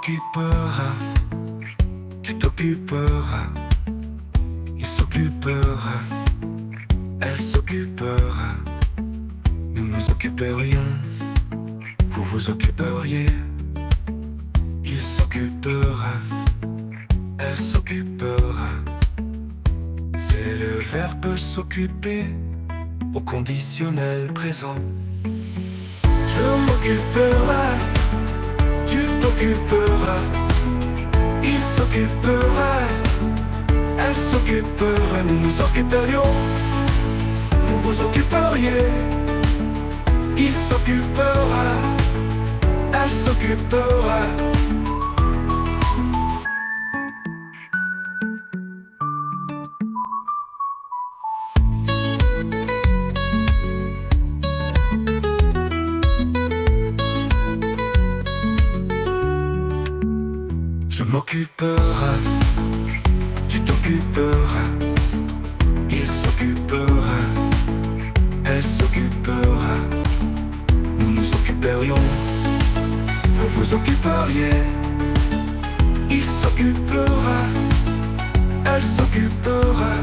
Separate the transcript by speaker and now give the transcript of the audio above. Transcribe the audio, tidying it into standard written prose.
Speaker 1: s'occupera, tu t'occuperas, il s'occupera, elle s'occupera, nous nous occuperions, vous vous occuperiez, il s'occupera, elle s'occupera. C'est le verbe s'occuper au conditionnel présent. Je m'occuperai, tu t'occuperas, il s'occupera, elle s'occupera, nous nous occuperions, vous vous occuperiez, il s'occupera, elle s'occupera. Je m'occupera, tu t'occuperas, il s'occupera, elle s'occupera, nous nous occuperions, vous vous occuperiez, il s'occupera, elle s'occupera,